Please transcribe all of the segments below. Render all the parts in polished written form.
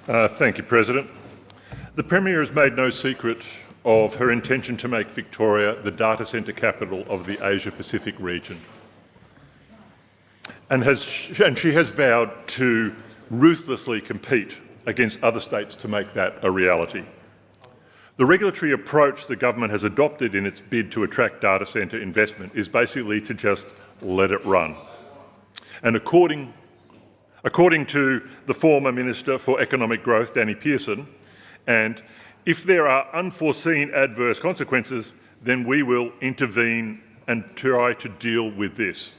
Thank you, President. The Premier has made no secret of her intention to make Victoria the data centre capital of the Asia-Pacific region. And she has vowed to ruthlessly compete against other states to make that a reality. The regulatory approach the government has adopted in its bid to attract data centre investment is basically to just let it run. And according to the former Minister for Economic Growth, Danny Pearson, and if there are unforeseen adverse consequences, then we will intervene and try to deal with this.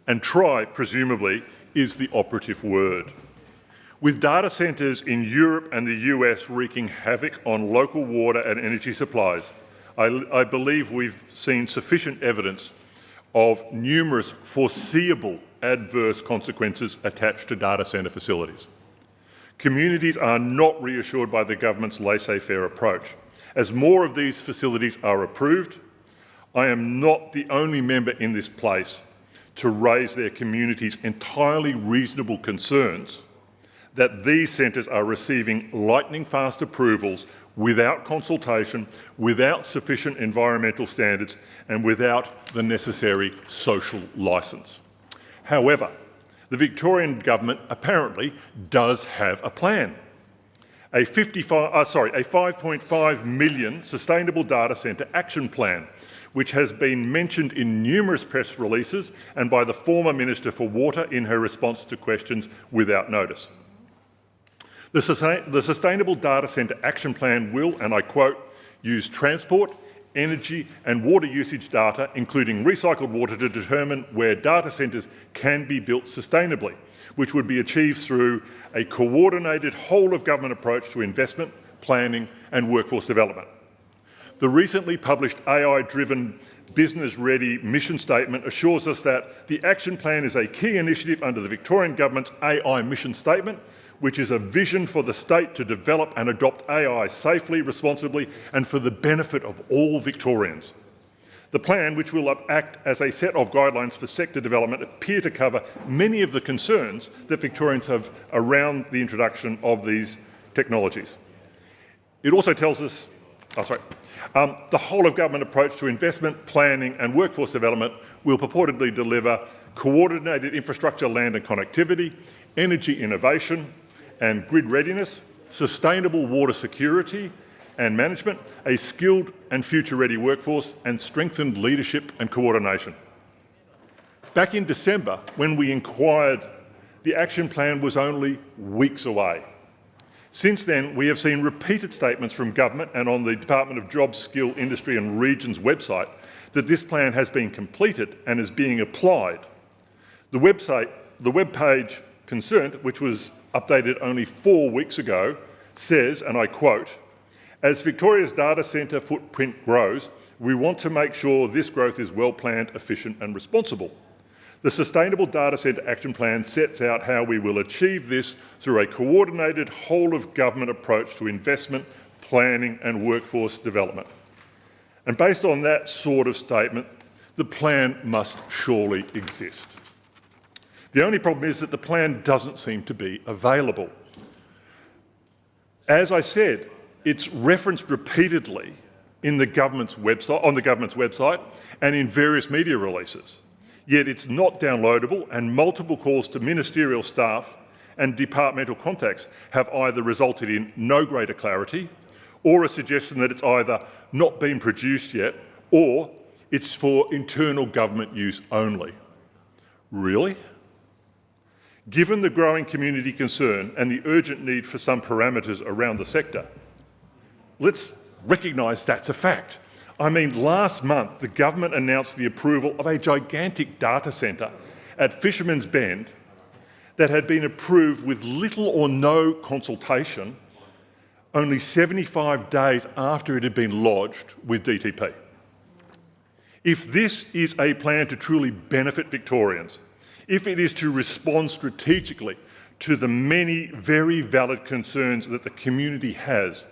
And try, presumably, is the operative word. With data centres in Europe and the US wreaking havoc on local water and energy supplies, I believe we've seen sufficient evidence of numerous foreseeable adverse consequences attached to data centre facilities. Communities are not reassured by the government's laissez-faire approach. As more of these facilities are approved, I am not the only member in this place to raise their community's entirely reasonable concerns that these centres are receiving lightning-fast approvals without consultation, without sufficient environmental standards, and without the necessary social licence. However, the Victorian government apparently does have a plan. A $5.5 million Sustainable Data Centre Action Plan, which has been mentioned in numerous press releases and by the former Minister for Water in her response to questions without notice. The Sustainable Data Centre Action Plan will, and I quote, use transport, energy and water usage data, including recycled water, to determine where data centres can be built sustainably, which would be achieved through a coordinated whole-of-government approach to investment, planning and workforce development. The recently published AI-driven business-ready mission statement assures us that the action plan is a key initiative under the Victorian Government's AI mission statement, which is a vision for the state to develop and adopt AI safely, responsibly and for the benefit of all Victorians. The plan, which will act as a set of guidelines for sector development, appear to cover many of the concerns that Victorians have around the introduction of these technologies. It also tells us, the whole-of-government approach to investment, planning and workforce development will purportedly deliver coordinated infrastructure, land and connectivity, energy innovation and grid readiness, sustainable water security and management, a skilled and future-ready workforce and strengthened leadership and coordination. Back in December, when we inquired, the action plan was only weeks away. Since then, we have seen repeated statements from government and on the Department of Jobs, Skill, Industry and Regions website that this plan has been completed and is being applied. The web page concerned, which was updated only 4 weeks ago, says, and I quote, "As Victoria's data centre footprint grows, we want to make sure this growth is well planned, efficient and responsible. The Sustainable Data Centre Action Plan sets out how we will achieve this through a coordinated whole-of-government approach to investment, planning and workforce development." And based on that sort of statement, the plan must surely exist. The only problem is that the plan doesn't seem to be available. As I said, it's referenced repeatedly in the government's website, on the government's website and in various media releases. Yet it's not downloadable, and multiple calls to ministerial staff and departmental contacts have either resulted in no greater clarity or a suggestion that it's either not been produced yet or it's for internal government use only. Really? Given the growing community concern and the urgent need for some parameters around the sector, let's recognise that's a fact. I mean, last month the government announced the approval of a gigantic data centre at Fisherman's Bend that had been approved with little or no consultation only 75 days after it had been lodged with DTP. If this is a plan to truly benefit Victorians, if it is to respond strategically to the many very valid concerns that the community has,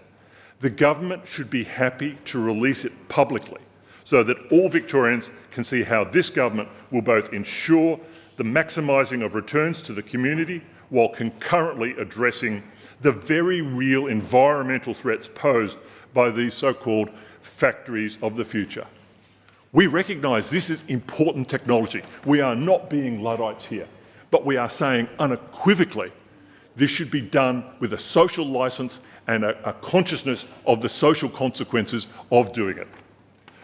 the government should be happy to release it publicly so that all Victorians can see how this government will both ensure the maximising of returns to the community while concurrently addressing the very real environmental threats posed by these so-called factories of the future. We recognise this is important technology. We are not being Luddites here, but we are saying unequivocally this should be done with a social licence and a consciousness of the social consequences of doing it.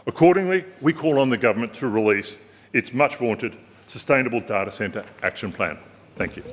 Accordingly, we call on the government to release its much vaunted Sustainable Data Centre Action Plan. Thank you.